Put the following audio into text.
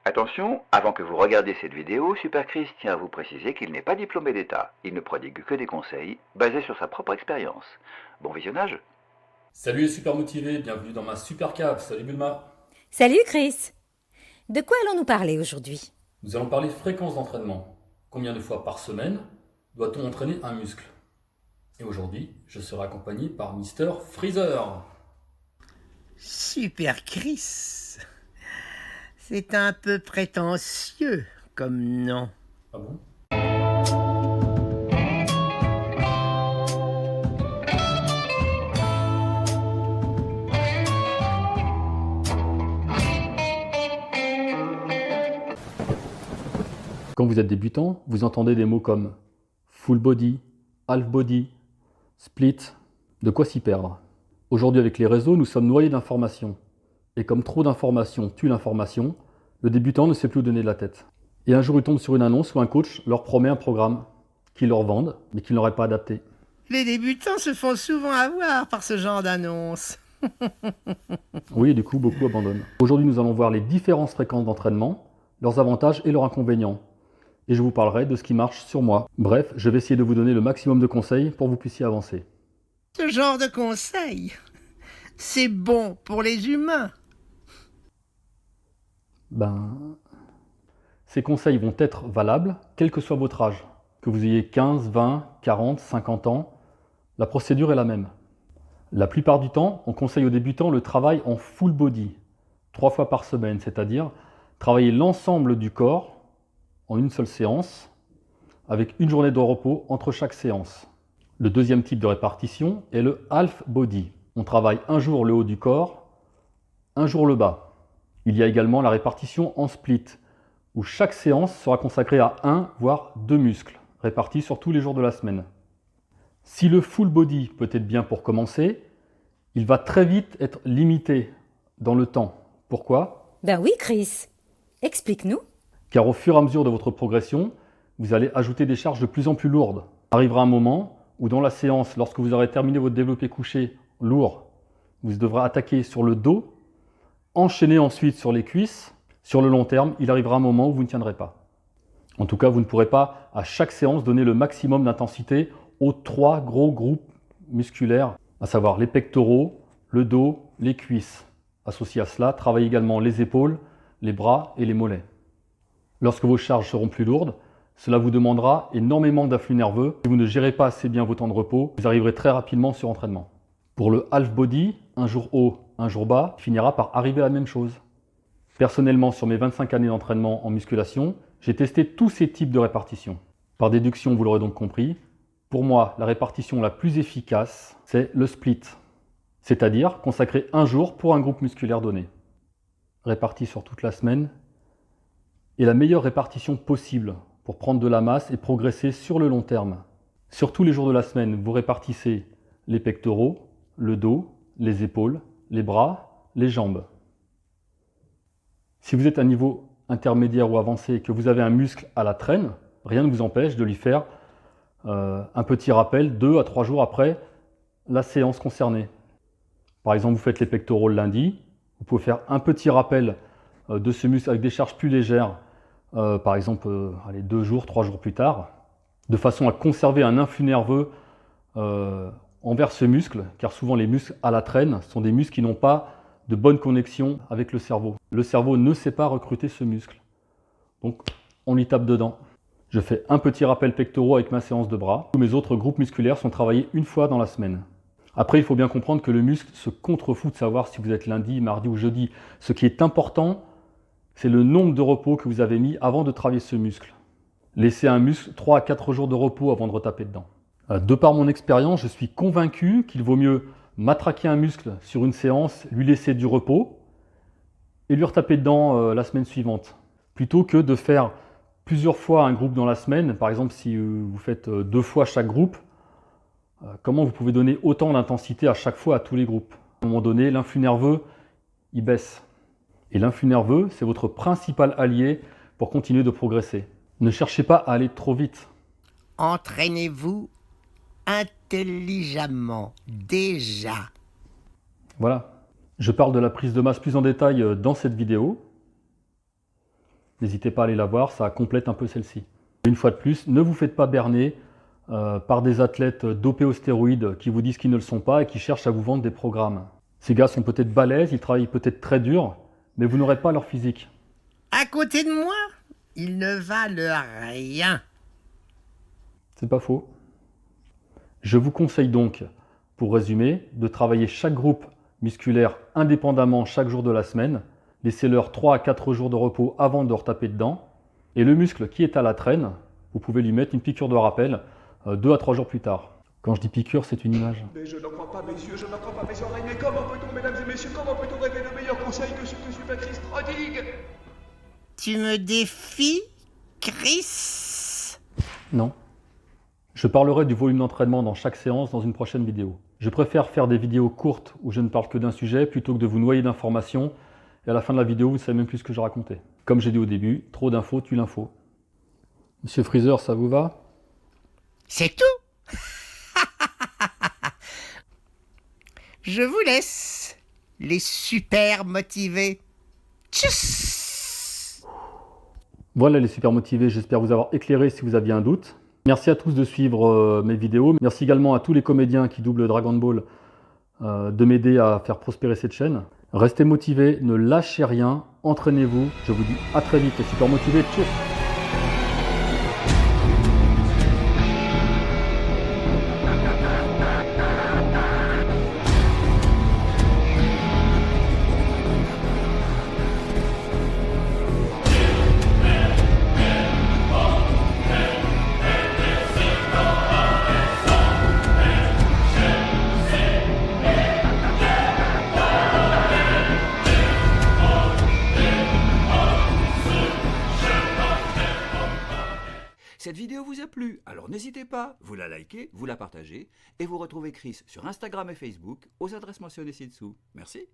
Attention, avant que vous regardiez cette vidéo, Super Chris tient à vous préciser qu'il n'est pas diplômé d'État. Il ne prodigue que des conseils basés sur sa propre expérience. Bon visionnage. Salut les super motivés, bienvenue dans ma super cave. Salut Bulma. Salut Chris. De quoi allons-nous parler aujourd'hui? Nous allons parler fréquence d'entraînement. Combien de fois par semaine doit-on entraîner un muscle? Et aujourd'hui, je serai accompagné par Mister Freezer. Super Chris. C'est un peu prétentieux comme nom. Ah bon? Quand vous êtes débutant, vous entendez des mots comme full body, half body, split, de quoi s'y perdre. Aujourd'hui avec les réseaux, nous sommes noyés d'informations. Et comme trop d'informations tue l'information, le débutant ne sait plus où donner de la tête. Et un jour il tombe sur une annonce où un coach leur promet un programme qu'ils leur vendent, mais qu'ils n'auraient pas adapté. Les débutants se font souvent avoir par ce genre d'annonce. Oui, et du coup beaucoup abandonnent. Aujourd'hui nous allons voir les différentes fréquences d'entraînement, leurs avantages et leurs inconvénients. Et je vous parlerai de ce qui marche sur moi. Bref, je vais essayer de vous donner le maximum de conseils pour que vous puissiez avancer. Ce genre de conseil, c'est bon pour les humains. Ces conseils vont être valables, quel que soit votre âge. Que vous ayez 15, 20, 40, 50 ans, la procédure est la même. La plupart du temps, on conseille aux débutants le travail en full body, 3 fois par semaine, c'est-à-dire travailler l'ensemble du corps en une seule séance, avec une journée de repos entre chaque séance. Le deuxième type de répartition est le half body. On travaille un jour le haut du corps, un jour le bas. Il y a également la répartition en split, où chaque séance sera consacrée à un voire deux muscles, répartis sur tous les jours de la semaine. Si le full body peut être bien pour commencer, il va très vite être limité dans le temps. Pourquoi? Ben oui Chris. Explique-nous. Car au fur et à mesure de votre progression, vous allez ajouter des charges de plus en plus lourdes. Arrivera un moment où dans la séance, lorsque vous aurez terminé votre développé couché lourd, vous devrez attaquer sur le dos, enchaîner ensuite sur les cuisses. Sur le long terme, il arrivera un moment où vous ne tiendrez pas. En tout cas, vous ne pourrez pas à chaque séance donner le maximum d'intensité aux 3 gros groupes musculaires, à savoir les pectoraux, le dos, les cuisses. Associé à cela, travaillez également les épaules, les bras et les mollets. Lorsque vos charges seront plus lourdes, cela vous demandera énormément d'afflux nerveux. Si vous ne gérez pas assez bien vos temps de repos, vous arriverez très rapidement sur entraînement. Pour le half body, un jour haut, un jour bas, finira par arriver à la même chose. Personnellement, sur mes 25 années d'entraînement en musculation, j'ai testé tous ces types de répartition. Par déduction, vous l'aurez donc compris, pour moi, la répartition la plus efficace, c'est le split. C'est-à-dire consacrer un jour pour un groupe musculaire donné. Réparti sur toute la semaine, et la meilleure répartition possible pour prendre de la masse et progresser sur le long terme. Sur tous les jours de la semaine, vous répartissez les pectoraux, le dos, les épaules, les bras, les jambes. Si vous êtes à un niveau intermédiaire ou avancé et que vous avez un muscle à la traîne, rien ne vous empêche de lui faire un petit rappel 2 à 3 jours après la séance concernée. Par exemple, vous faites les pectoraux le lundi, vous pouvez faire un petit rappel de ce muscle avec des charges plus légères, par exemple 2 jours, 3 jours plus tard, de façon à conserver un influx nerveux envers ce muscle, car souvent les muscles à la traîne sont des muscles qui n'ont pas de bonne connexion avec le cerveau. Le cerveau ne sait pas recruter ce muscle. Donc on y tape dedans. Je fais un petit rappel pectoraux avec ma séance de bras. Tous mes autres groupes musculaires sont travaillés une fois dans la semaine. Après, il faut bien comprendre que le muscle se contrefout de savoir si vous êtes lundi, mardi ou jeudi. Ce qui est important, c'est le nombre de repos que vous avez mis avant de travailler ce muscle. Laissez un muscle 3 à 4 jours de repos avant de retaper dedans. De par mon expérience, je suis convaincu qu'il vaut mieux matraquer un muscle sur une séance, lui laisser du repos et lui retaper dedans la semaine suivante. Plutôt que de faire plusieurs fois un groupe dans la semaine. Par exemple, si vous faites 2 fois chaque groupe, comment vous pouvez donner autant d'intensité à chaque fois à tous les groupes? À un moment donné, l'influx nerveux, il baisse. Et l'influx nerveux, c'est votre principal allié pour continuer de progresser. Ne cherchez pas à aller trop vite. Entraînez-vous intelligemment, déjà. Voilà. Je parle de la prise de masse plus en détail dans cette vidéo. N'hésitez pas à aller la voir, ça complète un peu celle-ci. Une fois de plus, ne vous faites pas berner par des athlètes dopés aux stéroïdes qui vous disent qu'ils ne le sont pas et qui cherchent à vous vendre des programmes. Ces gars sont peut-être balèzes, ils travaillent peut-être très dur, mais vous n'aurez pas leur physique. À côté de moi, ils ne valent rien. C'est pas faux. Je vous conseille donc, pour résumer, de travailler chaque groupe musculaire indépendamment chaque jour de la semaine. Laissez-leur 3 à 4 jours de repos avant de retaper dedans. Et le muscle qui est à la traîne, vous pouvez lui mettre une piqûre de rappel 2 à 3 jours plus tard. Quand je dis piqûre, c'est une image. Mais je n'en crois pas, messieurs, je n'en crois pas mes oreilles. Mais comment peut-on, mesdames et messieurs, comment peut-on rêver de meilleurs conseils que ceux que Super Chris prodigue? Tu me défies, Chris? Non. Je parlerai du volume d'entraînement dans chaque séance dans une prochaine vidéo. Je préfère faire des vidéos courtes où je ne parle que d'un sujet plutôt que de vous noyer d'informations et à la fin de la vidéo, vous ne savez même plus ce que je racontais. Comme j'ai dit au début, trop d'infos tue l'info. Monsieur Freezer, ça vous va? C'est tout. Je vous laisse, les super motivés. Tchuss. Voilà les super motivés, j'espère vous avoir éclairé si vous aviez un doute. Merci à tous de suivre mes vidéos. Merci également à tous les comédiens qui doublent Dragon Ball de m'aider à faire prospérer cette chaîne. Restez motivés, ne lâchez rien, entraînez-vous. Je vous dis à très vite les super motivés. Tchuss. Cette vidéo vous a plu, alors n'hésitez pas, vous la likez, vous la partagez, et vous retrouvez Chris sur Instagram et Facebook aux adresses mentionnées ci-dessous. Merci.